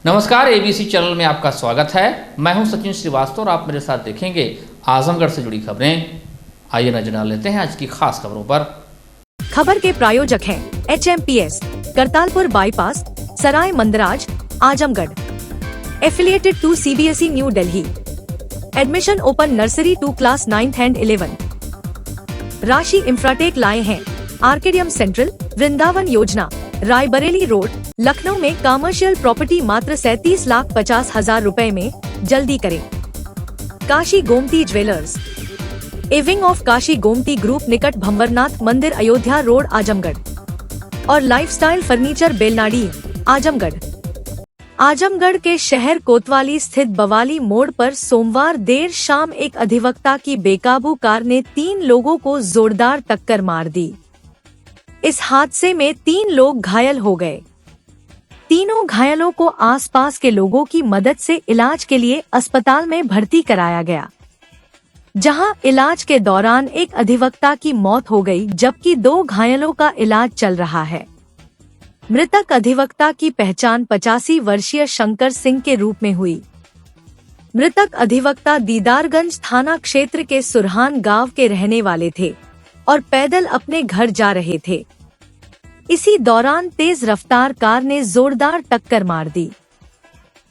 नमस्कार, ABC channel में आपका स्वागत है। मैं हूं सचिन श्रीवास्तव और आप मेरे साथ देखेंगे आजमगढ़ से जुड़ी खबरें। आइए नजर डाल लेते हैं आज की खास खबरों पर। खबर के प्रायोजक हैं HMPS, Kartalpur bypass, Sarai Mandraj, Azamgarh. Affiliated to CBSE New Delhi. Admission open nursery to class 9th and 11th। राशि इंफ्राटेक लाए हैं आर्केडियम सेंट्रल, वृंदावन योजना, रायबरेली रोड, लखनऊ में कमर्शियल प्रॉपर्टी मात्र 37,50,000 रुपए में। जल्दी करें। Kashi Gomti jewellers, A wing of Kashi Gomti group निकट भंवरनाथ मंदिर, अयोध्या रोड, आजमगढ़। और लाइफस्टाइल फर्नीचर, बेलनाडी, आजमगढ़। आजमगढ़ के शहर कोतवाली स्थित बवाली मोड़ पर सोमवार देर शाम एक अधिवक्ता की बेकाबू कार ने 3 लोगों को जोरदार टक्कर मार दी। इस हादसे में 3 लोग घायल हो गए। तीनों घायलों को आसपास के लोगों की मदद से इलाज के लिए अस्पताल में भर्ती कराया गया, जहां इलाज के दौरान एक अधिवक्ता की मौत हो गई जबकि 2 घायलों का इलाज चल रहा है। मृतक अधिवक्ता की पहचान 85 वर्षीय शंकर सिंह के रूप में हुई। मृतक अधिवक्ता दीदारगंज थाना क्षेत्र के सुरहान गांव के रहने वाले थे और पैदल अपने घर जा रहे थे। इसी दौरान तेज रफ्तार कार ने जोरदार टक्कर मार दी।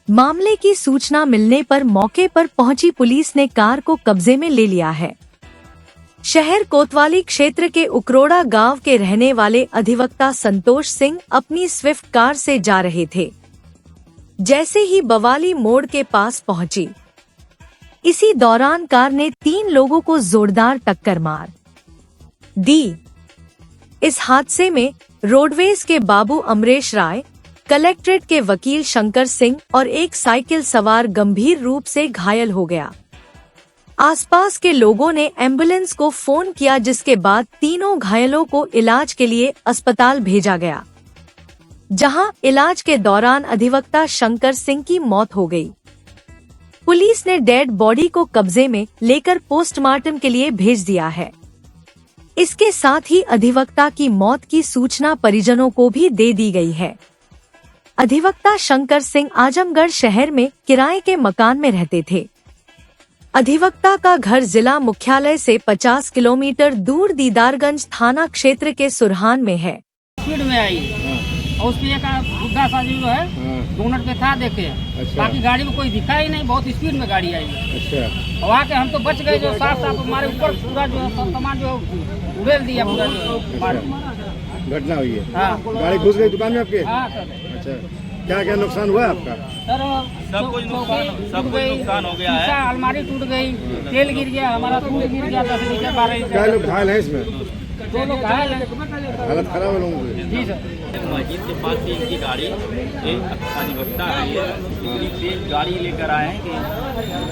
मामले की सूचना मिलने पर मौके पर पहुंची पुलिस ने कार को कब्जे में ले लिया है। शहर कोतवाली क्षेत्र के उकरोड़ा गांव के रहने वाले अधिवक्ता संतोष सिंह अपनी स्विफ्ट कार से जा रहे थे। जैसे ही बवाली मोड़ के पास पहुंची, इसी दौरान कार ने 3 लोगों को जोरदार टक्कर मार दी। इस हादसे में रोडवेज के बाबू अमरेश राय, कलेक्ट्रेट के वकील शंकर सिंह और एक साइकिल सवार गंभीर रूप से घायल हो गया। आसपास के लोगों ने एम्बुलेंस को फोन किया, जिसके बाद तीनों घायलों को इलाज के लिए अस्पताल भेजा गया, जहां इलाज के दौरान अधिवक्ता शंकर सिंह की मौत हो गई। पुलिस ने डेड बॉडी को कब्जे में लेकर पोस्टमार्टम के लिए भेज दिया है। इसके साथ ही अधिवक्ता की मौत की सूचना परिजनों को भी दे दी गई है। अधिवक्ता शंकर सिंह आजमगढ़ शहर में किराए के मकान में रहते थे। अधिवक्ता का घर जिला मुख्यालय से 50 किलोमीटर दूर दीदारगंज थाना क्षेत्र के सुरहान में है। स्पीड में आई और उसपे एक बुढ़ा सा जो है 2 मिनट पे था देखे। अच्छा। बाकी गाड़ी में कोई दिखा ही नहीं, बहुत स्पीड में गाड़ी आई। अच्छा। और आके हम तो बच गए, जो साफ हमारे ऊपर पूरा जो सामान जो उड़ेल दिया पूरा जो घटना हुई है। हाँ। गाड़ी घुस गई दुकान में आपके? हाँ सर। अच्छा, क्या क्या नुकसान हुआ आपका? सर सब कुछ नुकसान हो गया है। अलमारी टूट गई, तेल गिर गया, हमारा सूट गिर गया 10 लीटर 12 लीटर। क्या लोग घायल है इसमें? 2 लोग घायल है। हालत खराब है लोगों की? जी सर। मस्जिद के पास से इनकी गाड़ी एक अधिवक्ता आई है, इतनी तेज गाड़ी लेकर आए हैं कि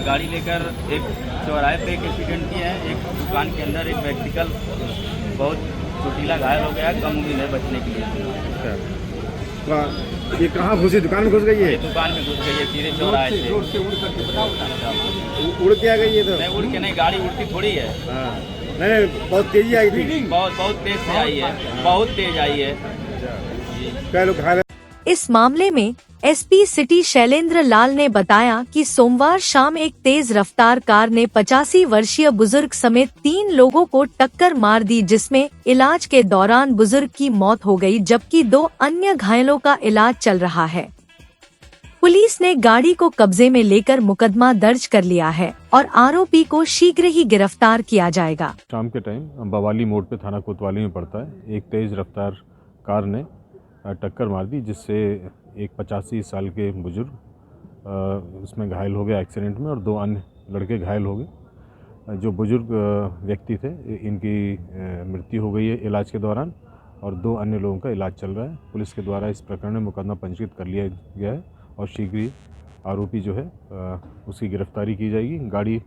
गाड़ी लेकर एक चौराहे पे एक एक्सीडेंट किया है। एक दुकान के अंदर एक व्यक्तिगत बहुत चोटीला घायल हो गया है, कम उम्मीद है बचने के लिए। ये कहाँ घुसी? दुकान में घुस गई है? दुकान में घुस गई है, सीधे चौराहे से। उड़ के आ गई है? तो नहीं उड़ के नहीं, गाड़ी उड़ती थोड़ी है। नहीं, बहुत तेजी आई थी। बहुत तेज से आई है, बहुत तेज आई है। क्या लोग घायल? इस मामले में SP सिटी शैलेंद्र लाल ने बताया कि सोमवार शाम एक तेज रफ्तार कार ने 85 वर्षीय बुजुर्ग समेत 3 लोगों को टक्कर मार दी, जिसमें इलाज के दौरान बुजुर्ग की मौत हो गई जबकि 2 अन्य घायलों का इलाज चल रहा है। पुलिस ने गाड़ी को कब्जे में लेकर मुकदमा दर्ज कर लिया है और आरोपी को शीघ्र ही गिरफ्तार किया जाएगा। शाम के टाइम बवाली मोड़ पे थाना कोतवाली में पड़ता है, एक तेज रफ्तार कार ने टक्कर मार दी, जिससे एक 85 साल के बुजुर्ग उसमें घायल हो गए एक्सीडेंट में और 2 अन्य लड़के घायल हो गए। जो बुजुर्ग व्यक्ति थे इनकी मृत्यु हो गई है इलाज के दौरान और 2 अन्य लोगों का इलाज चल रहा है। पुलिस के द्वारा इस प्रकरण में मुकदमा पंजीकृत कर लिया गया है और शीघ्र ही आरोपी जो है उसकी गिरफ्तारी की जाएगी। गाड़ी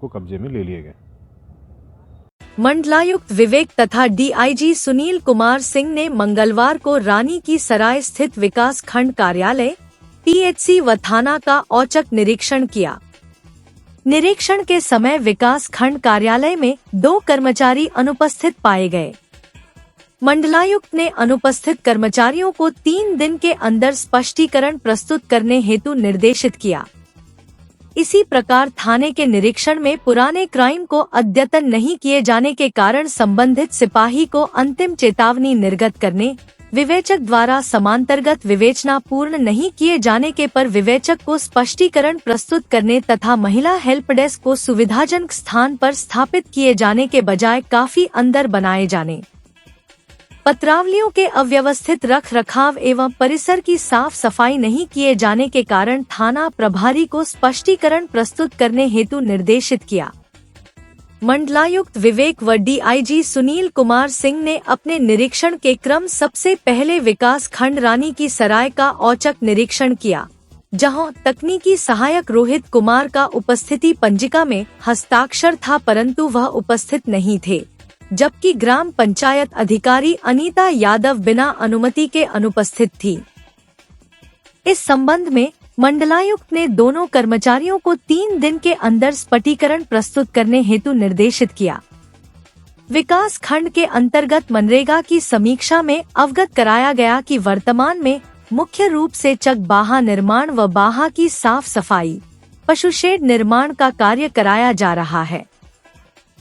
को कब्जे में ले लिया गया। मंडलायुक्त विवेक तथा DIG सुनील कुमार सिंह ने मंगलवार को रानी की सराय स्थित विकास खंड कार्यालय PHC व थाना का औचक निरीक्षण किया। निरीक्षण के समय विकास खंड कार्यालय में 2 कर्मचारी अनुपस्थित पाए गए। मंडलायुक्त ने अनुपस्थित कर्मचारियों को 3 दिन के अंदर स्पष्टीकरण प्रस्तुत करने हेतु निर्देशित किया। इसी प्रकार थाने के निरीक्षण में पुराने क्राइम को अद्यतन नहीं किए जाने के कारण संबंधित सिपाही को अंतिम चेतावनी निर्गत करने, विवेचक द्वारा समांतर्गत विवेचना पूर्ण नहीं किए जाने के पर विवेचक को स्पष्टीकरण प्रस्तुत करने तथा महिला हेल्प डेस्क को सुविधाजनक स्थान पर स्थापित किए जाने के बजाय काफी अंदर बनाए जाने, पत्रावलियों के अव्यवस्थित रख रखाव एवं परिसर की साफ सफाई नहीं किए जाने के कारण थाना प्रभारी को स्पष्टीकरण प्रस्तुत करने हेतु निर्देशित किया। मंडलायुक्त विवेक व डीआईजी सुनील कुमार सिंह ने अपने निरीक्षण के क्रम सबसे पहले विकास खंड रानी की सराय का औचक निरीक्षण किया, जहां तकनीकी सहायक रोहित कुमार का उपस्थिति पंजिका में हस्ताक्षर था परंतु वह उपस्थित नहीं थे, जबकि ग्राम पंचायत अधिकारी अनीता यादव बिना अनुमति के अनुपस्थित थी। इस संबंध में मंडलायुक्त ने दोनों कर्मचारियों को 3 दिन के अंदर स्पष्टीकरण प्रस्तुत करने हेतु निर्देशित किया। विकास खंड के अंतर्गत मनरेगा की समीक्षा में अवगत कराया गया कि वर्तमान में मुख्य रूप से चकबाहा निर्माण व बाहा की साफ सफाई, पशु शेड निर्माण का कार्य कराया जा रहा है।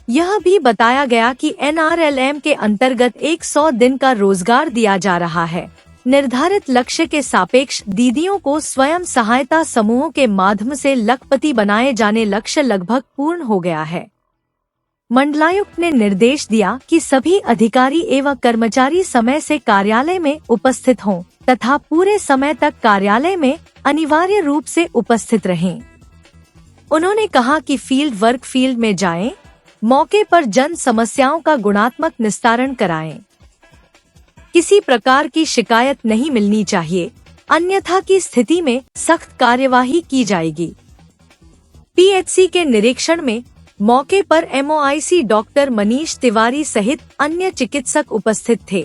यह भी बताया गया कि NRLM के अंतर्गत 100 दिन का रोजगार दिया जा रहा है। निर्धारित लक्ष्य के सापेक्ष दीदियों को स्वयं सहायता समूहों के माध्यम से लखपति बनाए जाने लक्ष्य लगभग पूर्ण हो गया है। मंडलायुक्त ने निर्देश दिया कि सभी अधिकारी एवं कर्मचारी समय से कार्यालय में उपस्थित हों तथा पूरे समय तक कार्यालय में अनिवार्य रूप से उपस्थित रहें। उन्होंने कहा कि फील्ड वर्क फील्ड में जाएं, मौके पर जन समस्याओं का गुणात्मक निस्तारण कराएं। किसी प्रकार की शिकायत नहीं मिलनी चाहिए, अन्यथा की स्थिति में सख्त कार्यवाही की जाएगी। पीएचसी के निरीक्षण में मौके पर MOIC डॉक्टर मनीष तिवारी सहित अन्य चिकित्सक उपस्थित थे।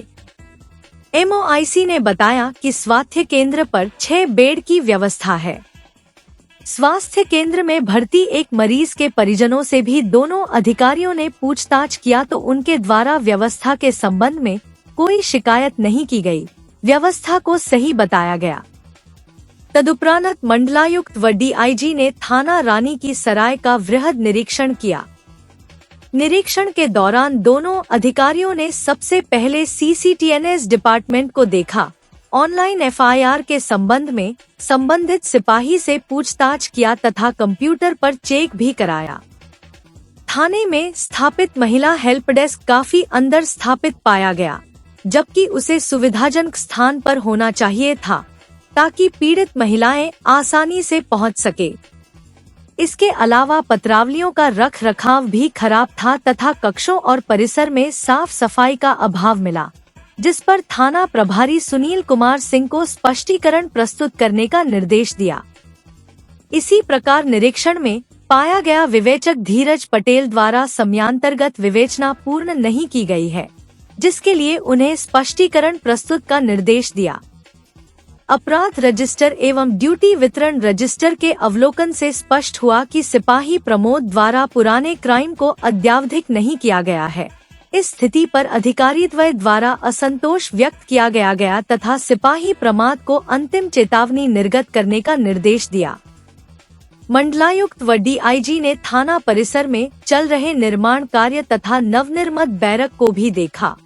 MOIC ने बताया कि स्वास्थ्य केंद्र पर 6 बेड की व्यवस्था है। स्वास्थ्य केंद्र में भर्ती एक मरीज के परिजनों से भी दोनों अधिकारियों ने पूछताछ किया तो उनके द्वारा व्यवस्था के संबंध में कोई शिकायत नहीं की गई, व्यवस्था को सही बताया गया। तदुपरांत मंडलायुक्त व डीआईजी ने थाना रानी की सराय का वृहद निरीक्षण किया। निरीक्षण के दौरान दोनों अधिकारियों ने सबसे पहले CCTNS डिपार्टमेंट को देखा, ऑनलाइन FIR के संबंध में संबंधित सिपाही से पूछताछ किया तथा कंप्यूटर पर चेक भी कराया। थाने में स्थापित महिला हेल्प डेस्क काफी अंदर स्थापित पाया गया, जबकि उसे सुविधाजनक स्थान पर होना चाहिए था ताकि पीड़ित महिलाएं आसानी से पहुंच सके। इसके अलावा पत्रावलियों का रख रखाव भी खराब था तथा कक्षों और परिसर में साफ सफाई का अभाव मिला, जिस पर थाना प्रभारी सुनील कुमार सिंह को स्पष्टीकरण प्रस्तुत करने का निर्देश दिया। इसी प्रकार निरीक्षण में पाया गया विवेचक धीरज पटेल द्वारा समयांतर्गत विवेचना पूर्ण नहीं की गई है, जिसके लिए उन्हें स्पष्टीकरण प्रस्तुत का निर्देश दिया। अपराध रजिस्टर एवं ड्यूटी वितरण रजिस्टर के अवलोकन से स्पष्ट हुआ कि सिपाही प्रमोद द्वारा पुराने क्राइम को अद्यावधिक नहीं किया गया है। इस स्थिति पर अधिकारीद्वय द्वारा असंतोष व्यक्त किया गया तथा सिपाही प्रमाद को अंतिम चेतावनी निर्गत करने का निर्देश दिया। मंडलायुक्त व डीआईजी ने थाना परिसर में चल रहे निर्माण कार्य तथा नवनिर्मित बैरक को भी देखा।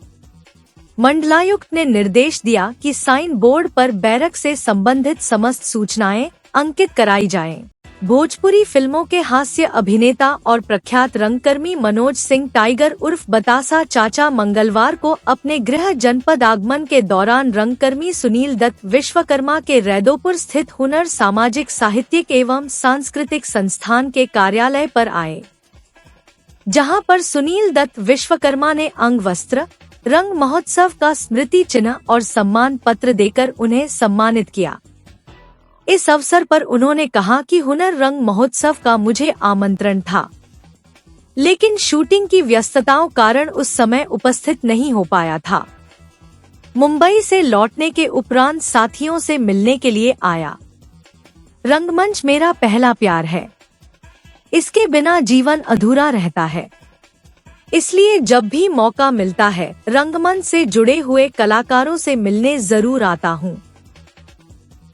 मंडलायुक्त ने निर्देश दिया कि साइन बोर्ड पर बैरक से संबंधित समस्त सूचनाएं अंकित कराई जाएं। भोजपुरी फिल्मों के हास्य अभिनेता और प्रख्यात रंगकर्मी मनोज सिंह टाइगर उर्फ बतासा चाचा मंगलवार को अपने गृह जनपद आगमन के दौरान रंगकर्मी सुनील दत्त विश्वकर्मा के रैदोपुर स्थित हुनर सामाजिक साहित्यिक एवं सांस्कृतिक संस्थान के कार्यालय पर आए, जहां पर सुनील दत्त विश्वकर्मा ने अंग वस्त्र, रंग महोत्सव का स्मृति चिन्ह और सम्मान पत्र देकर उन्हें सम्मानित किया। इस अवसर पर उन्होंने कहा कि हुनर रंग महोत्सव का मुझे आमंत्रण था, लेकिन शूटिंग की व्यस्तताओं कारण उस समय उपस्थित नहीं हो पाया था। मुंबई से लौटने के उपरांत साथियों से मिलने के लिए आया। रंगमंच मेरा पहला प्यार है, इसके बिना जीवन अधूरा रहता है। इसलिए जब भी मौका मिलता है रंगमंच से जुड़े हुए कलाकारों से मिलने जरूर आता हूँ।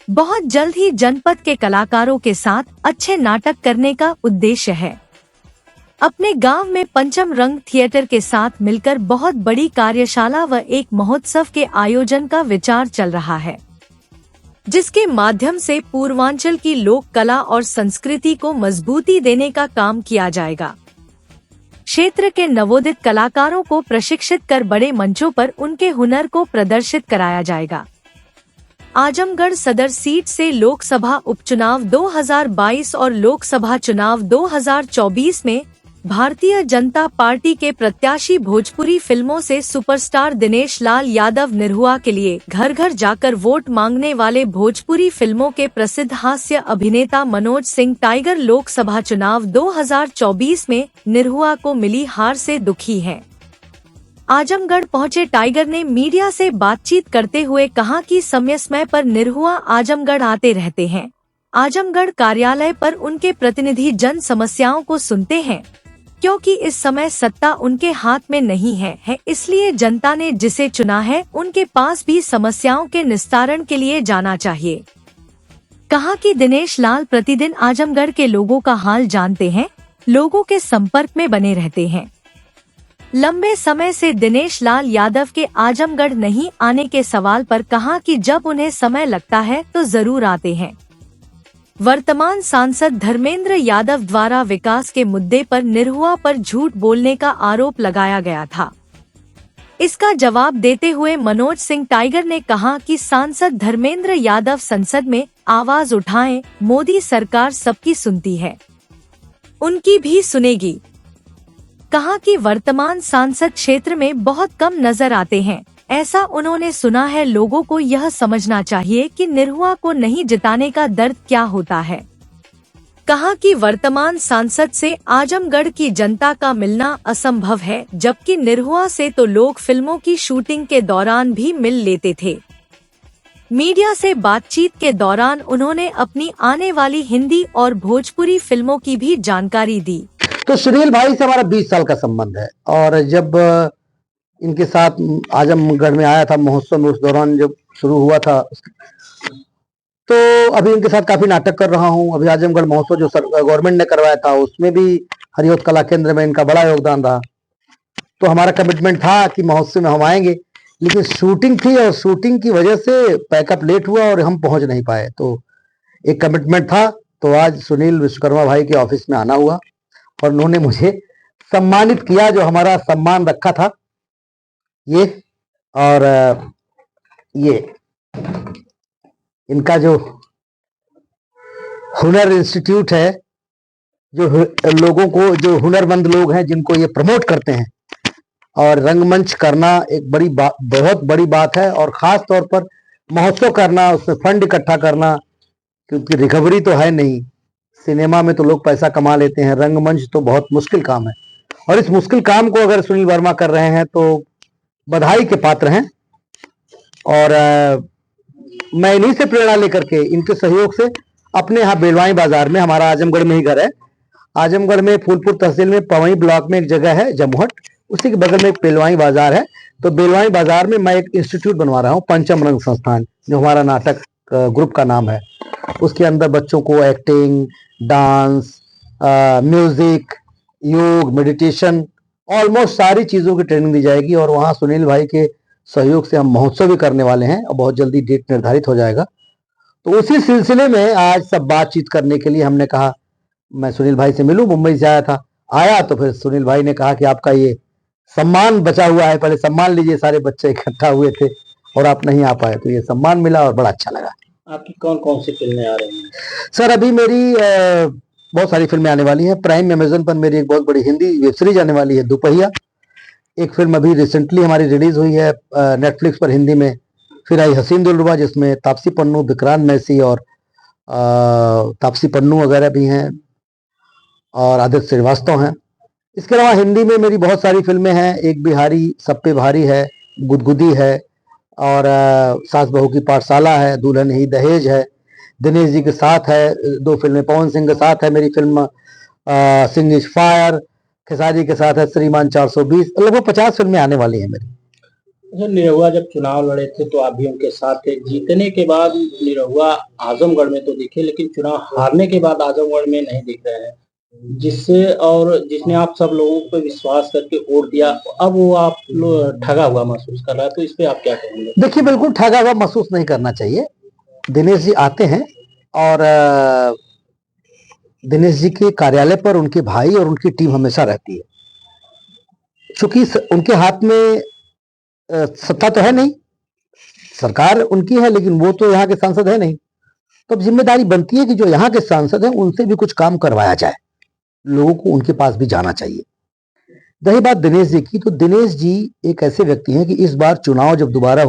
बहुत जल्द ही जनपद के कलाकारों के साथ अच्छे नाटक करने का उद्देश्य है। अपने गांव में पंचम रंग थिएटर के साथ मिलकर बहुत बड़ी कार्यशाला व एक महोत्सव के आयोजन का विचार चल रहा है, जिसके माध्यम से पूर्वांचल की लोक कला और संस्कृति को मजबूती देने का काम किया जाएगा। क्षेत्र के नवोदित कलाकारों को प्रशिक्षित कर बड़े मंचों पर उनके हुनर को प्रदर्शित कराया जाएगा। आजमगढ़ सदर सीट से लोकसभा उपचुनाव 2022 और लोकसभा चुनाव 2024 में भारतीय जनता पार्टी के प्रत्याशी भोजपुरी फिल्मों से सुपरस्टार दिनेश लाल यादव निरहुआ के लिए घर घर जाकर वोट मांगने वाले भोजपुरी फिल्मों के प्रसिद्ध हास्य अभिनेता मनोज सिंह टाइगर लोकसभा चुनाव 2024 में निरहुआ को मिली हार से दुखी हैं। आजमगढ़ पहुंचे टाइगर ने मीडिया से बातचीत करते हुए कहा कि समय समय पर निरहुआ आजमगढ़ आते रहते हैं। आजमगढ़ कार्यालय पर उनके प्रतिनिधि जन समस्याओं को सुनते हैं, क्योंकि इस समय सत्ता उनके हाथ में नहीं है, इसलिए जनता ने जिसे चुना है उनके पास भी समस्याओं के निस्तारण के लिए जाना चाहिए। कहा कि दिनेश लाल प्रतिदिन आजमगढ़ के लोगों का हाल जानते हैं, लोगों के संपर्क में बने रहते हैं। लंबे समय से दिनेश लाल यादव के आजमगढ़ नहीं आने के सवाल पर कहा कि जब उन्हें समय लगता है तो जरूर आते हैं। वर्तमान सांसद धर्मेंद्र यादव द्वारा विकास के मुद्दे पर निरहुआ पर झूठ बोलने का आरोप लगाया गया था। इसका जवाब देते हुए मनोज सिंह टाइगर ने कहा कि सांसद धर्मेंद्र यादव संसद में आवाज उठाएं, मोदी सरकार सबकी सुनती है, उनकी भी सुनेगी। कहा कि वर्तमान सांसद क्षेत्र में बहुत कम नजर आते हैं, ऐसा उन्होंने सुना है। लोगों को यह समझना चाहिए कि निरहुआ को नहीं जिताने का दर्द क्या होता है। कहा कि वर्तमान सांसद से आजमगढ़ की जनता का मिलना असंभव है, जबकि निरहुआ से तो लोग फिल्मों की शूटिंग के दौरान भी मिल लेते थे। मीडिया से बातचीत के दौरान उन्होंने अपनी आने वाली हिंदी और भोजपुरी फिल्मों की भी जानकारी दी। तो सुनील भाई से हमारा 20 साल का संबंध है, और जब इनके साथ आजमगढ़ में आया था महोत्सव में, उस दौरान जब शुरू हुआ था, तो अभी इनके साथ काफी नाटक कर रहा हूँ। अभी आजमगढ़ महोत्सव जो गवर्नमेंट ने करवाया था उसमें भी हरिओत कला केंद्र में इनका बड़ा योगदान रहा। तो हमारा कमिटमेंट था कि महोत्सव में हम आएंगे, लेकिन शूटिंग थी और शूटिंग की वजह से पैकअप लेट हुआ और हम पहुंच नहीं पाए। तो एक कमिटमेंट था, तो आज सुनील विश्वकर्मा भाई के ऑफिस में आना हुआ और उन्होंने मुझे सम्मानित किया, जो हमारा सम्मान रखा था ये। और ये इनका जो हुनर इंस्टीट्यूट है, जो लोगों को, जो हुनरमंद लोग हैं जिनको ये प्रमोट करते हैं, और रंगमंच करना एक बहुत बड़ी बात है। और खास तौर पर महोत्सव करना, उसमें फंड इकट्ठा करना, क्योंकि रिकवरी तो है नहीं। सिनेमा में तो लोग पैसा कमा लेते हैं, रंगमंच तो बहुत मुश्किल काम है, और इस मुश्किल काम को अगर सुनील वर्मा कर रहे हैं तो बधाई के पात्र हैं। और मैं इन्हीं से प्रेरणा लेकर के, इनके सहयोग से, अपने यहाँ बेलवाई बाजार में, हमारा आजमगढ़ में ही घर है, आजमगढ़ में फूलपुर तहसील में पवई ब्लॉक में एक जगह है जमुहट, उसी के बगल में एक बेलवाई बाजार है। तो बेलवाई बाजार में मैं एक इंस्टीट्यूट बनवा रहा हूँ, पंचम रंग संस्थान, जो हमारा नाटक ग्रुप का नाम है। उसके अंदर बच्चों को एक्टिंग, डांस, म्यूजिक, योग, मेडिटेशन, ऑलमोस्ट सारी चीजों की ट्रेनिंग दी जाएगी। और वहाँ सुनील भाई के सहयोग से हम महोत्सव भी करने वाले हैं, और बहुत जल्दी डेट निर्धारित हो जाएगा। तो उसी सिलसिले में आज सब बातचीत करने के लिए हमने कहा मैं सुनील भाई से मिलूं। मुंबई से आया तो फिर सुनील भाई ने कहा कि आपका ये सम्मान बचा हुआ है, पहले सम्मान लीजिए। सारे बच्चे इकट्ठा हुए थे और आप नहीं आ पाए, तो ये सम्मान मिला और बड़ा अच्छा लगा। आपकी कौन कौन सी फिल्में आ रही हैं? सर अभी मेरी बहुत सारी फिल्में आने वाली हैं। प्राइम अमेजन पर मेरी एक बहुत बड़ी हिंदी वेब सीरीज आने वाली है, दुपहिया। एक फिल्म अभी रिसेंटली हमारी रिलीज हुई है नेटफ्लिक्स पर हिंदी में, फिर आई हसीन दिलरुबा, जिसमें तापसी पन्नू, विक्रांत मैसी और तापसी पन्नू वगैरह भी हैं, और आदित्य श्रीवास्तव हैं। इसके अलावा हिंदी में मेरी बहुत सारी फिल्में हैं। एक बिहारी सब पे भारी है, गुदगुदी है, और सास बहू की पाठशाला है, दुल्हन ही दहेज है, दिनेश जी के साथ है 2 फिल्में, पवन सिंह के साथ है मेरी film Singh is fire, Khesari के साथ है श्रीमान 420, लगभग 50 फिल्में आने वाली हैं मेरी। अच्छा, निरहुआ जब चुनाव लड़े थे तो आप भी उनके साथ थे। जीतने के बाद निरहुआ आजमगढ़ में तो दिखे, लेकिन चुनाव हारने के बाद आजमगढ़ में नहीं दिख रहे हैं, जिसने आप सब लोगों पे विश्वास करके वोट दिया, अब वो आप ठगा हुआ महसूस कर रहा है, तो इस पे आप क्या कहेंगे? देखिए, बिल्कुल ठगा हुआ महसूस नहीं करना चाहिए। दिनेश जी आते हैं और दिनेश जी के कार्यालय पर उनके भाई और उनकी टीम हमेशा रहती है। चूंकि उनके हाथ में सत्ता तो है नहीं, सरकार उनकी है, लेकिन वो तो यहाँ के सांसद है नहीं, तो अब जिम्मेदारी बनती है कि जो यहाँ के सांसद हैं उनसे भी कुछ काम करवाया जाए, लोगों को उनके पास भी जाना चाहिए। रही बात दिनेश जी की, तो दिनेश जी एक ऐसे व्यक्ति हैं कि इस बार चुनाव जब दोबारा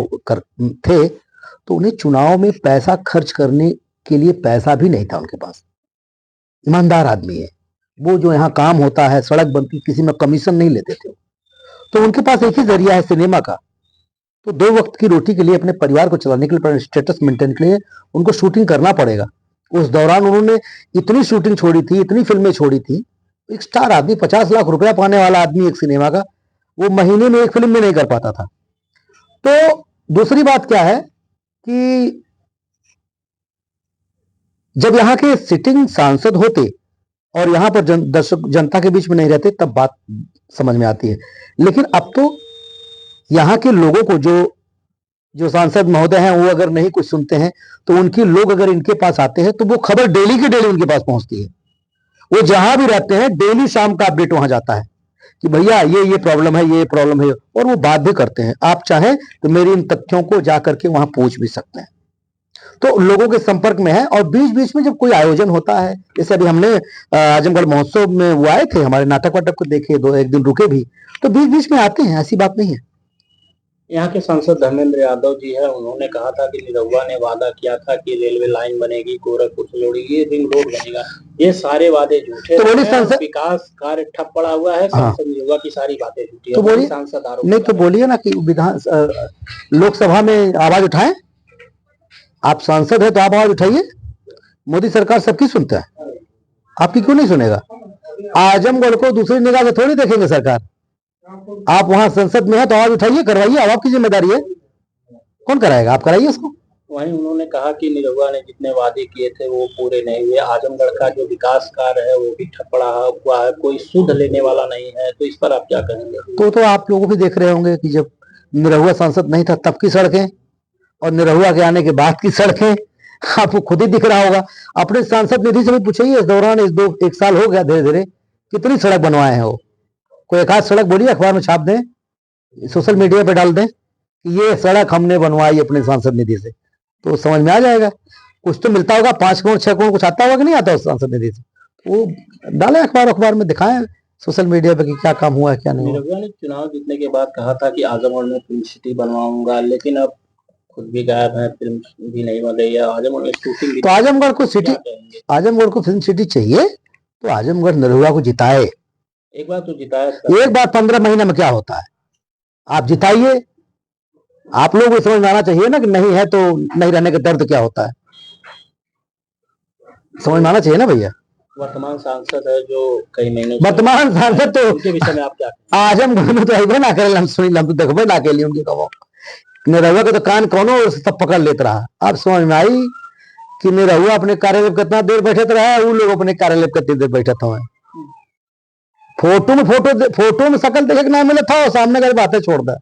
थे तो उन्हें चुनाव में पैसा खर्च करने के लिए पैसा भी नहीं था उनके पास। ईमानदार आदमी है वो, जो यहाँ काम होता है, सड़क बनती, किसी में कमीशन नहीं लेते थे, तो उनके पास एक ही जरिया है सिनेमा का। तो 2 वक्त की रोटी के लिए, अपने परिवार को चलाने के लिए, स्टेटस मेंटेन के लिए उनको शूटिंग करना पड़ेगा। उस दौरान उन्होंने इतनी शूटिंग छोड़ी थी, इतनी फिल्में छोड़ी थी। एक स्टार आदमी, 50 लाख रुपया पाने वाला आदमी एक सिनेमा का, वो महीने में एक फिल्म में नहीं कर पाता था। तो दूसरी बात क्या है कि जब यहाँ के सिटिंग सांसद होते और यहाँ पर दर्शक जनता के बीच में नहीं रहते, तब बात समझ में आती है। लेकिन अब तो यहाँ के लोगों को, जो सांसद महोदय हैं, वो अगर नहीं कुछ सुनते हैं तो उनके लोग अगर इनके पास आते हैं तो वो खबर डेली की डेली उनके पास पहुंचती है। वो जहां भी रहते हैं डेली शाम का अपडेट वहां जाता है कि भैया ये प्रॉब्लम है, ये प्रॉब्लम है, और वो बात भी करते हैं। आप चाहें तो मेरी इन तथ्यों को जाकर के वहां पूछ भी सकते हैं। तो लोगों के संपर्क में है। और बीच बीच में जब कोई आयोजन होता है, जैसे अभी हमने आजमगढ़ महोत्सव में वो आए थे, हमारे नाटक वाटक को देखे, 1 दिन रुके भी, तो बीच बीच में आते हैं, ऐसी बात नहीं है। यहाँ के सांसद धर्मेंद्र यादव जी है, उन्होंने कहा था कि निरहुआ ने वादा किया था कि रेलवे लाइन बनेगी, गोरखपुर से जोड़ेगी, रिंग रोड बनेगा। ये सारे वादे झूठे तो बोलिए, हैं, विकास कार्य ठप पड़ा हुआ है। सांसद निरहुआ की सारी बातें झूठी है, तो बोलिए, सांसद आरोप नहीं तो बोलिए ना कि लोकसभा में आवाज उठाएं। आप सांसद है तो आप आवाज उठाइए। मोदी सरकार सबकी सुनता है, आपकी क्यों नहीं सुनेगा? आजमगढ़ को दूसरी निगाह से थोड़ी देखेंगे सरकार। आप वहां संसद में है तो आवाज उठाइए, करवाइए, अब आपकी जिम्मेदारी है। कौन कराएगा? आप कराइए इसको। वहीं उन्होंने कहा कि निरहुआ ने जितने वादे किए थे वो पूरे नहीं हुए। आजमगढ़ का जो विकास कार्य है वो भी ठप्पड़ा हुआ है, कोई सुध लेने वाला नहीं है। तो इस पर आप क्या कहेंगे? तो आप लोग भी देख रहे होंगे कि जब निरहुआ सांसद नहीं था तब की सड़कें और निरहुआ के आने के बाद की सड़कें आपको खुद ही दिख रहा होगा। अपने सांसद निधि से भी पूछिए, इस दौरान 1 साल हो गया, धीरे धीरे कितनी सड़क बनवाए हैं वो। कोई एक आध सड़क बोलिए, अखबार में छाप दें, सोशल मीडिया पे डाल दें कि ये सड़क हमने बनवाई अपने सांसद निधि से, तो समझ में आ जाएगा। कुछ तो मिलता होगा, 5 करोड़ 6 करोड़ कुछ आता होगा कि नहीं आता उस सांसद निधि से, वो डालें अखबार में, दिखाएं सोशल मीडिया पे कि क्या काम हुआ है क्या नहीं हुआ। निरहुआ ने चुनाव जीतने के बाद कहा था कि आजमगढ़ में फिल्म सिटी बनवाऊंगा, लेकिन अब खुद भी गायब है, फिल्म भी नहीं बन रही है। आजमगढ़ में शूटिंग, तो आजमगढ़ को फिल्म सिटी चाहिए तो आजमगढ़ निरहुआ को जिताए। एक बार तो जिताया, एक बार 15 महीने में क्या होता है, आप जिताइए। आप लोगों को समझ में आना चाहिए ना कि नहीं है तो नहीं रहने का दर्द क्या होता है, समझ में आना चाहिए ना भैया। वर्तमान सांसद है जो कई महीनों वर्तमान सांसद तो उनके विषय में आप क्या? आजमगढ़ में तो अबे ना करे, हम सुनी, हम तो देखबे ना के लिए उनके कहो। निरहुआ के तो कान कोनो और सब पकड़ लेते रहा। अब समझ में आई कि निरहुआ अपने कार्यालय में कितना देर बैठे रहा, वो लोग अपने कार्यालय में कितनी देर बैठे थे। फोटो में शकल देखे ना मिले था, सामने का बातें छोड़ दे।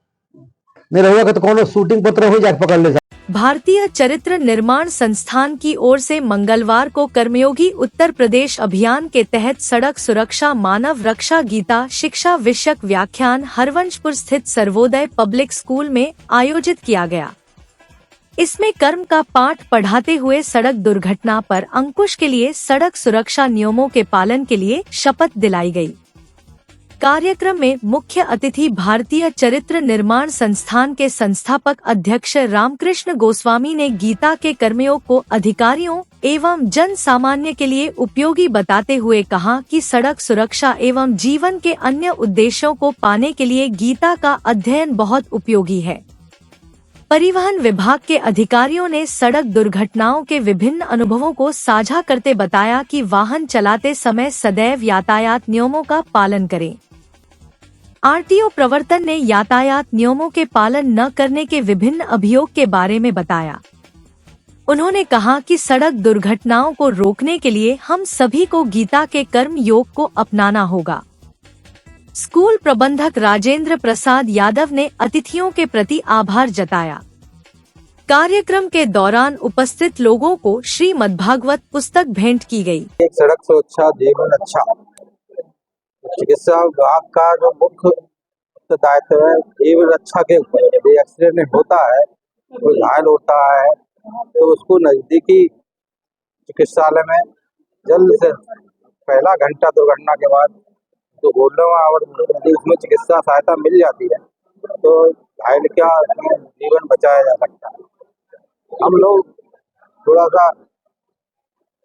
निरहुआ का तो कोनो शूटिंग पत्र हो जाके पकड़ ले। भारतीय चरित्र निर्माण संस्थान की ओर से मंगलवार को कर्मयोगी उत्तर प्रदेश अभियान के तहत सड़क सुरक्षा मानव रक्षा गीता शिक्षा विषयक व्याख्यान हरवंशपुर स्थित सर्वोदय पब्लिक स्कूल में आयोजित किया गया। इसमें कर्म का पाठ पढ़ाते हुए सड़क दुर्घटना पर अंकुश के लिए सड़क सुरक्षा नियमों के पालन के लिए शपथ दिलाई गई। कार्यक्रम में मुख्य अतिथि भारतीय चरित्र निर्माण संस्थान के संस्थापक अध्यक्ष रामकृष्ण गोस्वामी ने गीता के कर्मयोग को अधिकारियों एवं जन सामान्य के लिए उपयोगी बताते हुए कहा कि सड़क सुरक्षा एवं जीवन के अन्य उद्देश्यों को पाने के लिए गीता का अध्ययन बहुत उपयोगी है। परिवहन विभाग के अधिकारियों ने सड़क दुर्घटनाओं के विभिन्न अनुभवों को साझा करते बताया कि वाहन चलाते समय सदैव यातायात नियमों का पालन करें। आरटीओ प्रवर्तन ने यातायात नियमों के पालन न करने के विभिन्न अभियोग के बारे में बताया। उन्होंने कहा कि सड़क दुर्घटनाओं को रोकने के लिए हम सभी को गीता के कर्म योग को अपनाना होगा। स्कूल प्रबंधक राजेंद्र प्रसाद यादव ने अतिथियों के प्रति आभार जताया। कार्यक्रम के दौरान उपस्थित लोगों को श्रीमद्भागवत पुस्तक भेंट की गई। एक सड़क सुरक्षा जीवन अच्छा चिकित्सा विभाग का जो मुख्य दायित्व है जीवन रक्षा के ऊपर। यदि एक्सीडेंट होता है, कोई घायल होता है, तो उसको नजदीकी चिकित्सालय में जल्द से पहला घंटा दुर्घटना के बाद जो गोल्डन आवर यदि उसमें चिकित्सा सहायता मिल जाती है तो घायल का जीवन बचाया जा सकता है। हम लोग थोड़ा सा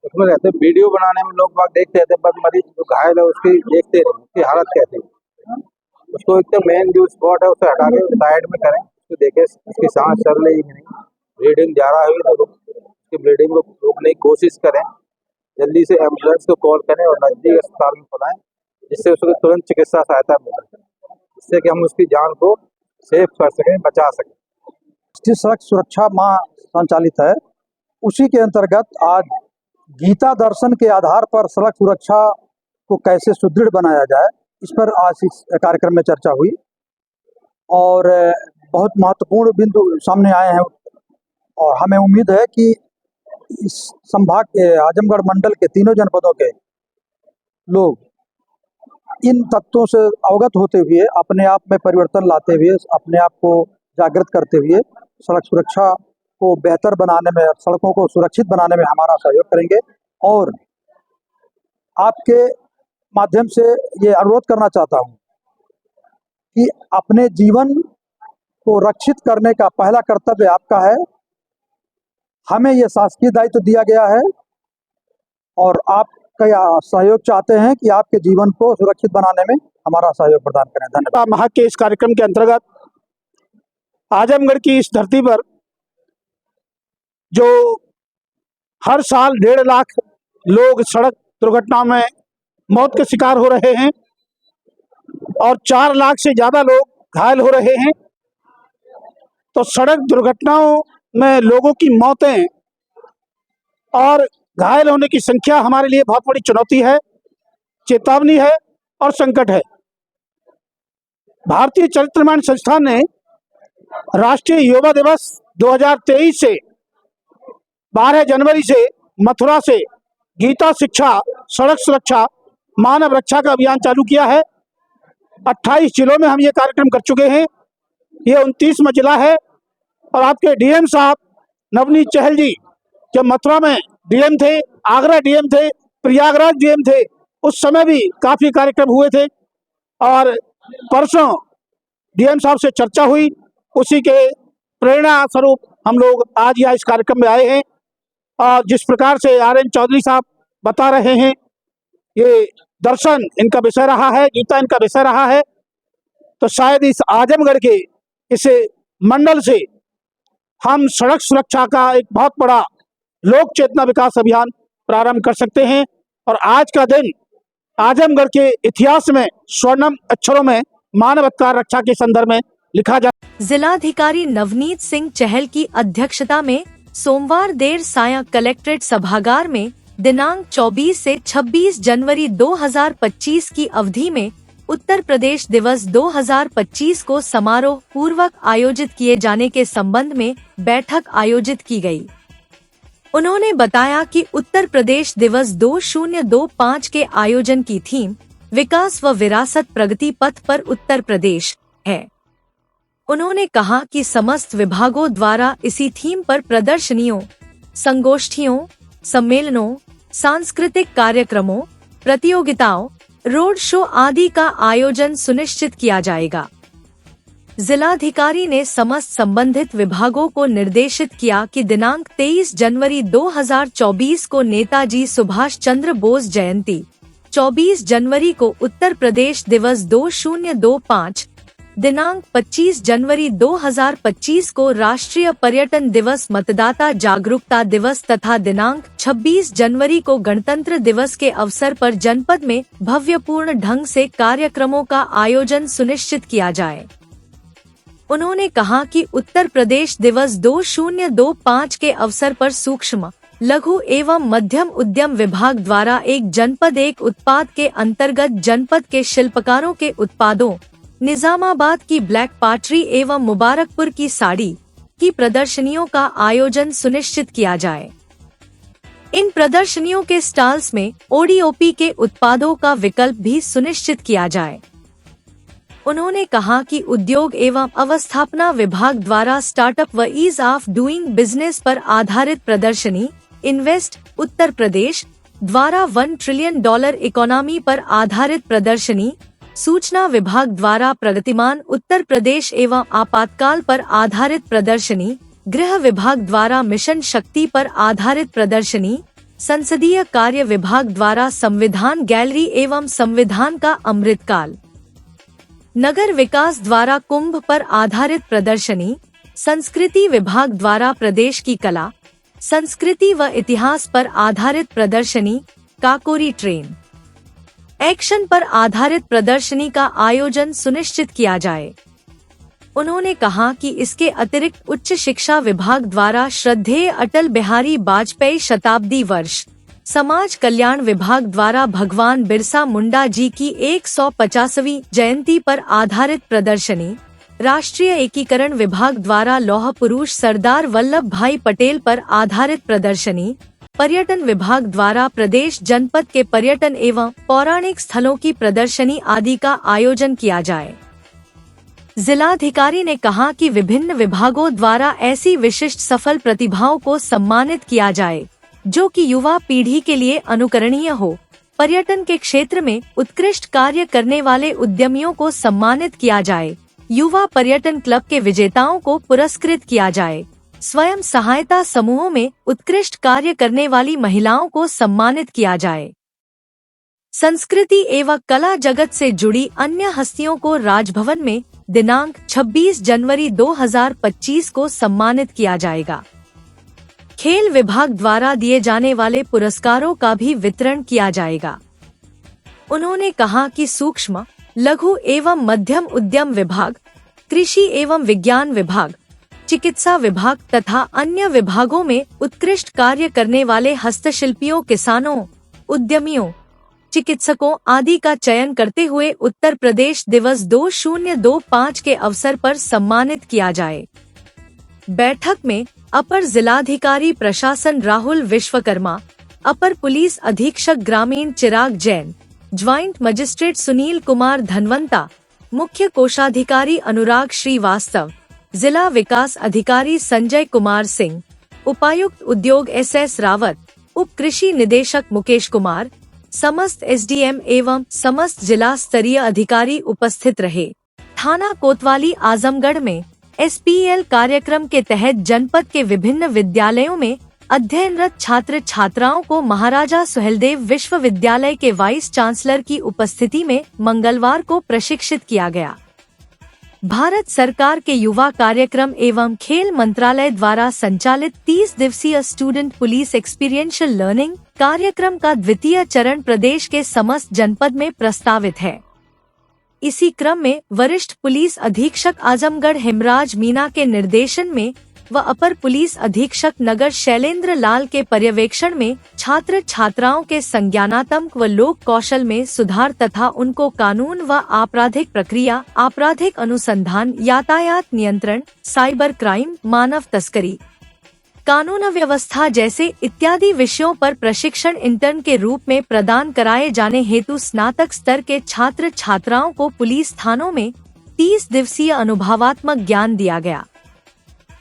उसमें रहते, वीडियो बनाने में लोग बाग देखते रहते, पर मरीज जो घायल है उसकी देखते नहीं, उसकी हालत कैसी है, उसको एक तो मेन जो स्पॉट है उसे हटा के साइड में करें, उसको देखें उसकी सांस चल रही है कि नहीं, ब्लीडिंग ज़्यादा हुई तो उसकी ब्लीडिंग को रोकने की कोशिश करें, जल्दी से एम्बुलेंस को कॉल करें और नजदीक अस्पताल में बुलाएं, जिससे उसको तुरंत चिकित्सा सहायता मिल सके, जिससे कि हम उसकी जान को सेव कर सकें, बचा सकें। राष्ट्रीय सड़क सुरक्षा माह संचालित है, उसी के अंतर्गत आज गीता दर्शन के आधार पर सड़क सुरक्षा को कैसे सुदृढ़ बनाया जाए, इस पर आज इस कार्यक्रम में चर्चा हुई और बहुत महत्वपूर्ण बिंदु सामने आए हैं और हमें उम्मीद है कि इस संभाग के आजमगढ़ मंडल के तीनों जनपदों के लोग इन तत्वों से अवगत होते हुए अपने आप में परिवर्तन लाते हुए, अपने आप को जागृत करते हुए सड़क सुरक्षा को बेहतर बनाने में, सड़कों को सुरक्षित बनाने में हमारा सहयोग करेंगे। और आपके माध्यम से ये अनुरोध करना चाहता हूँ कि अपने जीवन को रक्षित करने का पहला कर्तव्य आपका है। हमें ये शासकीय दायित्व दिया गया है और आपका सहयोग चाहते हैं कि आपके जीवन को सुरक्षित बनाने में हमारा सहयोग प्रदान करें। धन्यवाद। माह के इस कार्यक्रम के अंतर्गत आजमगढ़ की इस धरती पर जो हर साल 1.5 लाख लोग सड़क दुर्घटनाओं में मौत के शिकार हो रहे हैं और 4 लाख से ज़्यादा लोग घायल हो रहे हैं, तो सड़क दुर्घटनाओं में लोगों की मौतें और घायल होने की संख्या हमारे लिए बहुत बड़ी चुनौती है, चेतावनी है और संकट है। भारतीय चरित्र निर्माण संस्थान ने राष्ट्रीय युवा दिवस 2023 से 12 जनवरी से मथुरा से गीता शिक्षा, सड़क सुरक्षा, मानव रक्षा का अभियान चालू किया है। 28 जिलों में हम ये कार्यक्रम कर चुके हैं। ये 29वां जिला है और आपके डीएम साहब नवनीत चहल जी जब मथुरा में डीएम थे, आगरा डीएम थे, प्रयागराज डीएम थे, उस समय भी काफ़ी कार्यक्रम हुए थे और परसों डीएम साहब से चर्चा हुई, उसी के प्रेरणा स्वरूप हम लोग आज यहाँ इस कार्यक्रम में आए हैं। और जिस प्रकार से आरएन चौधरी साहब बता रहे हैं, ये दर्शन इनका विषय रहा है, गीता इनका विषय रहा है, तो शायद इस आजमगढ़ के इस मंडल से हम सड़क सुरक्षा का एक बहुत बड़ा लोक चेतना विकास अभियान प्रारंभ कर सकते हैं और आज का दिन आजमगढ़ के इतिहास में स्वर्णिम अक्षरों में मानव अधिकार रक्षा के संदर्भ में लिखा जा। जिलाधिकारी नवनीत सिंह चहल की अध्यक्षता में सोमवार देर सायं कलेक्ट्रेट सभागार में दिनांक 24 से 26 जनवरी 2025 की अवधि में उत्तर प्रदेश दिवस 2025 को समारोह पूर्वक आयोजित किए जाने के संबंध में बैठक आयोजित की गई। उन्होंने बताया कि उत्तर प्रदेश दिवस 2025 के आयोजन की थीम विकास व विरासत प्रगति पथ पर उत्तर प्रदेश है। उन्होंने कहा कि समस्त विभागों द्वारा इसी थीम पर प्रदर्शनियों, संगोष्ठियों, सम्मेलनों, सांस्कृतिक कार्यक्रमों, प्रतियोगिताओं, रोड शो आदि का आयोजन सुनिश्चित किया जाएगा। जिलाधिकारी ने समस्त संबंधित विभागों को निर्देशित किया कि दिनांक 23 जनवरी 2024 को नेताजी सुभाष चंद्र बोस जयंती, 24 जनवरी को उत्तर प्रदेश दिवस 2025, दिनांक 25 जनवरी 2025 को राष्ट्रीय पर्यटन दिवस, मतदाता जागरूकता दिवस तथा दिनांक 26 जनवरी को गणतंत्र दिवस के अवसर पर जनपद में भव्यपूर्ण ढंग से कार्यक्रमों का आयोजन सुनिश्चित किया जाए। उन्होंने कहा कि उत्तर प्रदेश दिवस 2025 के अवसर पर सूक्ष्म, लघु एवं मध्यम उद्यम विभाग द्वारा एक जनपद एक उत्पाद के अंतर्गत जनपद के शिल्पकारों के उत्पादों, निजामाबाद की ब्लैक पाटरी एवं मुबारकपुर की साड़ी की प्रदर्शनियों का आयोजन सुनिश्चित किया जाए। इन प्रदर्शनियों के स्टॉल्स में ओडीओपी के उत्पादों का विकल्प भी सुनिश्चित किया जाए। उन्होंने कहा कि उद्योग एवं अवस्थापना विभाग द्वारा स्टार्टअप व ईज ऑफ डूइंग बिजनेस पर आधारित प्रदर्शनी, इन्वेस्ट उत्तर प्रदेश द्वारा $1 ट्रिलियन इकोनॉमी पर आधारित प्रदर्शनी, सूचना विभाग द्वारा प्रगतिमान उत्तर प्रदेश एवं आपातकाल पर आधारित प्रदर्शनी, गृह विभाग द्वारा मिशन शक्ति पर आधारित प्रदर्शनी, संसदीय कार्य विभाग द्वारा संविधान गैलरी एवं संविधान का अमृतकाल, नगर विकास द्वारा कुंभ पर आधारित प्रदर्शनी, संस्कृति विभाग द्वारा प्रदेश की कला, संस्कृति व इतिहास पर आधारित प्रदर्शनी, काकोरी ट्रेन एक्शन पर आधारित प्रदर्शनी का आयोजन सुनिश्चित किया जाए। उन्होंने कहा कि इसके अतिरिक्त उच्च शिक्षा विभाग द्वारा श्रद्धेय अटल बिहारी वाजपेयी शताब्दी वर्ष, समाज कल्याण विभाग द्वारा भगवान बिरसा मुंडा जी की 150वीं जयंती पर आधारित प्रदर्शनी, राष्ट्रीय एकीकरण विभाग द्वारा लौह पुरुष सरदार वल्लभ भाई पटेल पर आधारित प्रदर्शनी, पर्यटन विभाग द्वारा प्रदेश जनपद के पर्यटन एवं पौराणिक स्थलों की प्रदर्शनी आदि का आयोजन किया जाए। जिलाधिकारी ने कहा कि विभिन्न विभागों द्वारा ऐसी विशिष्ट सफल प्रतिभाओं को सम्मानित किया जाए जो कि युवा पीढ़ी के लिए अनुकरणीय हो। पर्यटन के क्षेत्र में उत्कृष्ट कार्य करने वाले उद्यमियों को सम्मानित किया जाए। युवा पर्यटन क्लब के विजेताओं को पुरस्कृत किया जाए। स्वयं सहायता समूहों में उत्कृष्ट कार्य करने वाली महिलाओं को सम्मानित किया जाए। संस्कृति एवं कला जगत से जुड़ी अन्य हस्तियों को राजभवन में दिनांक 26 जनवरी 2025 को सम्मानित किया जाएगा। खेल विभाग द्वारा दिए जाने वाले पुरस्कारों का भी वितरण किया जाएगा। उन्होंने कहा कि सूक्ष्म, लघु एवं मध्यम उद्यम विभाग, कृषि एवं विज्ञान विभाग, चिकित्सा विभाग तथा अन्य विभागों में उत्कृष्ट कार्य करने वाले हस्तशिल्पियों, किसानों, उद्यमियों, चिकित्सकों आदि का चयन करते हुए उत्तर प्रदेश दिवस 2025 के अवसर पर सम्मानित किया जाए। बैठक में अपर जिलाधिकारी प्रशासन राहुल विश्वकर्मा, अपर पुलिस अधीक्षक ग्रामीण चिराग जैन, ज्वाइंट मजिस्ट्रेट सुनील कुमार धनवंता, मुख्य कोषाधिकारी अनुराग श्रीवास्तव, जिला विकास अधिकारी संजय कुमार सिंह, उपायुक्त उद्योग SS रावत, उप कृषि निदेशक मुकेश कुमार, समस्त SDM एवं समस्त जिला स्तरीय अधिकारी उपस्थित रहे। थाना कोतवाली आजमगढ़ में SPL कार्यक्रम के तहत जनपद के विभिन्न विद्यालयों में अध्ययनरत छात्र छात्राओं को महाराजा सुहेलदेव विश्वविद्यालय के वाइस चांसलर की उपस्थिति में मंगलवार को प्रशिक्षित किया गया। भारत सरकार के युवा कार्यक्रम एवं खेल मंत्रालय द्वारा संचालित 30 दिवसीय स्टूडेंट पुलिस एक्सपीरियंशियल लर्निंग कार्यक्रम का द्वितीय चरण प्रदेश के समस्त जनपद में प्रस्तावित है। इसी क्रम में वरिष्ठ पुलिस अधीक्षक आजमगढ़ हेमराज मीना के निर्देशन में व अपर पुलिस अधीक्षक नगर शैलेंद्र लाल के पर्यवेक्षण में छात्र छात्राओं के संज्ञानात्मक व लोक कौशल में सुधार तथा उनको कानून व आपराधिक प्रक्रिया, आपराधिक अनुसंधान, यातायात नियंत्रण, साइबर क्राइम, मानव तस्करी, कानून व्यवस्था जैसे इत्यादि विषयों पर प्रशिक्षण इंटर्न के रूप में प्रदान कराए जाने हेतु स्नातक स्तर के छात्र छात्राओं को पुलिस थानों में 30 दिवसीय अनुभवात्मक ज्ञान दिया गया।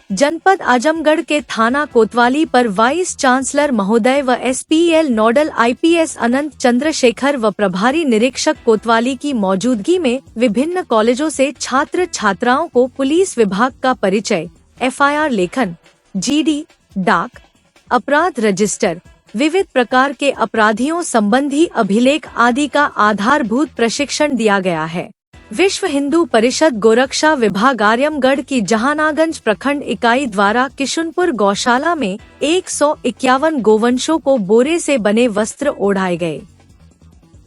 जनपद आजमगढ़ के थाना कोतवाली पर वाइस चांसलर महोदय व SPL नोडल IPS अनंत चंद्रशेखर व प्रभारी निरीक्षक कोतवाली की मौजूदगी में विभिन्न कॉलेजों से छात्र छात्राओं को पुलिस विभाग का परिचय, FIR लेखन, GD, डाक, अपराध रजिस्टर, विविध प्रकार के अपराधियों संबंधी अभिलेख आदि का आधारभूत प्रशिक्षण दिया गया है। विश्व हिंदू परिषद गोरक्षा विभाग आजमगढ़ की जहानागंज प्रखंड इकाई द्वारा किशुनपुर गौशाला में 151 गोवंशों को बोरे से बने वस्त्र ओढ़ाए गए।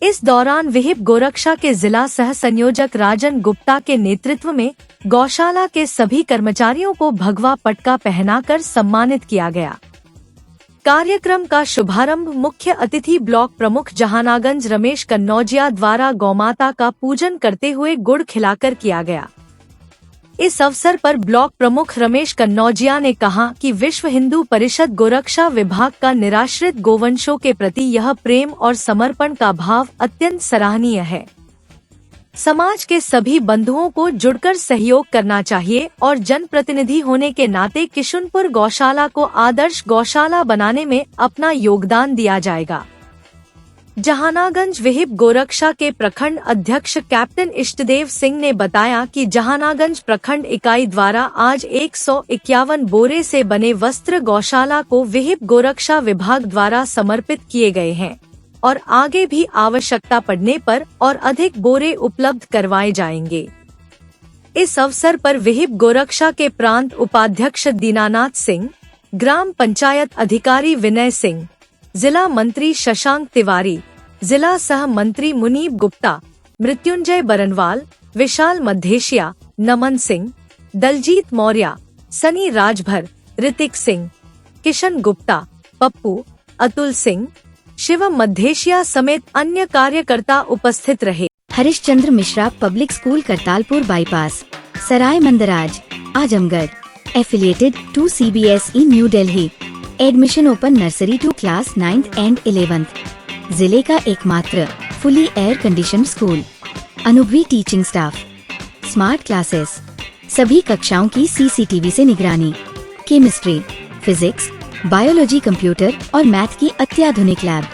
इस दौरान विहिप गोरक्षा के जिला सह संयोजक राजन गुप्ता के नेतृत्व में गौशाला के सभी कर्मचारियों को भगवा पटका पहनाकर सम्मानित किया गया। कार्यक्रम का शुभारंभ मुख्य अतिथि ब्लॉक प्रमुख जहानागंज रमेश कन्नौजिया द्वारा गौमाता का पूजन करते हुए गुड़ खिलाकर किया गया। इस अवसर पर ब्लॉक प्रमुख रमेश कन्नौजिया ने कहा कि विश्व हिंदू परिषद गोरक्षा विभाग का निराश्रित गोवंशों के प्रति यह प्रेम और समर्पण का भाव अत्यंत सराहनीय है। समाज के सभी बंधुओं को जुड़कर सहयोग करना चाहिए और जनप्रतिनिधि होने के नाते किशुनपुर गौशाला को आदर्श गौशाला बनाने में अपना योगदान दिया जाएगा। जहानागंज विहिप गोरक्षा के प्रखंड अध्यक्ष कैप्टन इष्टदेव सिंह ने बताया कि जहानागंज प्रखंड इकाई द्वारा आज 151 बोरे से बने वस्त्र गौशाला को विहिप गोरक्षा विभाग द्वारा समर्पित किए गए हैं और आगे भी आवश्यकता पड़ने पर और अधिक बोरे उपलब्ध करवाए जाएंगे। इस अवसर पर विहिप गोरक्षा के प्रांत उपाध्यक्ष दीनानाथ सिंह, ग्राम पंचायत अधिकारी विनय सिंह, जिला मंत्री शशांक तिवारी, जिला सह मंत्री मुनीब गुप्ता, मृत्युंजय बरनवाल, विशाल मद्धेशिया, नमन सिंह, दलजीत मौर्य, सनी राजभर, ऋतिक सिंह, किशन गुप्ता, पप्पू, अतुल सिंह, शिवम मद्धेशिया समेत अन्य कार्यकर्ता उपस्थित रहे। Harishchandra Mishra public school Kartalpur bypass, Sarai Mandraj, Azamgarh, affiliated to CBSE New Delhi. Admission open nursery to class 9th and 11th। जिले का एकमात्र फुली एयर कंडीशन स्कूल, अनुभवी टीचिंग स्टाफ, स्मार्ट क्लासेस, सभी कक्षाओं की CCTV से निगरानी, केमिस्ट्री, फिजिक्स, बायोलॉजी, कंप्यूटर और मैथ की अत्याधुनिक लैब,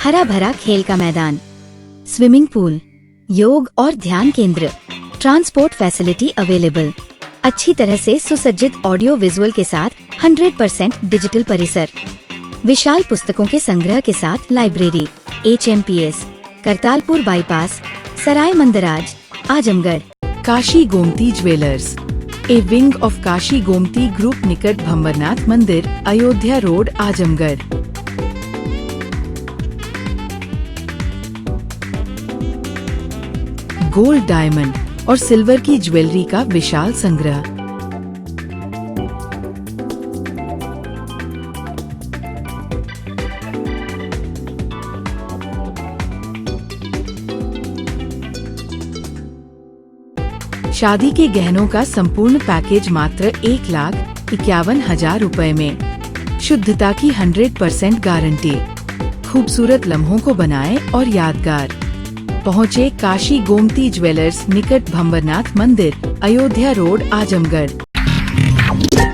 हरा भरा खेल का मैदान, स्विमिंग पूल, योग और ध्यान केंद्र, ट्रांसपोर्ट फैसिलिटी अवेलेबल, अच्छी तरह से सुसज्जित ऑडियो विजुअल के साथ 100% डिजिटल परिसर, विशाल पुस्तकों के संग्रह के साथ library. HMPS Kartalpur bypass, Sarai Mandraj, Azamgarh. Kashi Gomti jewellers, A wing of Kashi Gomti group, निकट भंवरनाथ मंदिर, Ayodhya road, Azamgarh. Gold, diamond और सिल्वर की ज्वेलरी का विशाल संग्रह। शादी के गहनों का संपूर्ण पैकेज मात्र 1,51,000 रुपए में। शुद्धता की 100% गारंटी। खूबसूरत लम्हों को बनाएं और यादगार। पहुँचे काशी गोमती ज्वेलर्स, निकट भंवरनाथ मंदिर, अयोध्या रोड, आजमगढ़।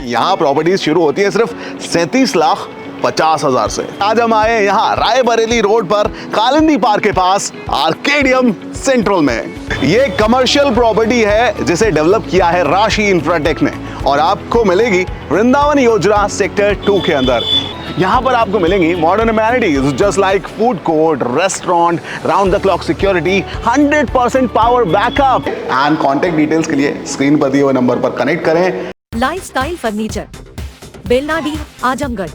यहाँ प्रॉपर्टीज शुरू होती है सिर्फ 37,50,000 से। आज हम आए हैं यहाँ रायबरेली रोड पर कालिंदी पार्क के पास आर्केडियम सेंट्रल में। ये कमर्शियल प्रॉपर्टी है जिसे डेवलप किया है राशि इंफ्राटेक ने और आपको मिलेगी वृंदावन योजना सेक्टर 2 के अंदर। यहाँ पर आपको मिलेंगी modern amenities just like food court, restaurant, round the clock security, 100% power backup. And contact details के लिए स्क्रीन पर दिए हुए नंबर पर कनेक्ट करें। Lifestyle furniture, Belnadi, Azamgarh.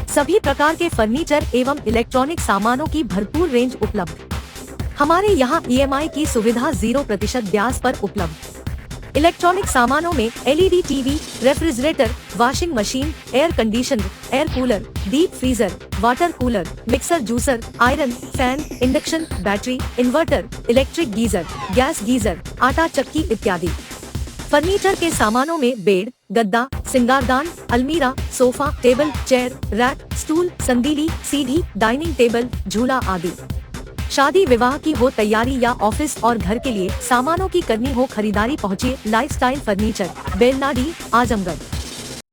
सभी प्रकार के फर्नीचर एवं इलेक्ट्रॉनिक सामानों की भरपूर रेंज उपलब्ध। हमारे यहाँ EMI की सुविधा 0% ब्याज पर उपलब्ध। इलेक्ट्रॉनिक सामानों में LED TV, refrigerator, washing machine, air conditioner, air cooler, deep freezer, water cooler, mixer juicer, iron, fan, induction, battery, inverter, electric geyser, gas geyser, आटा चक्की इत्यादि। फर्नीचर के सामानों में बेड, गद्दा, सिंगारदान, अलमीरा, sofa, table, chair, rack, stool, संदीली, सीढ़ी, डाइनिंग टेबल, झूला आदि। शादी विवाह की हो तैयारी या ऑफिस और घर के लिए सामानों की करनी हो खरीदारी, पहुँचिए लाइफस्टाइल फर्नीचर, बेलनाडी, आजमगढ़।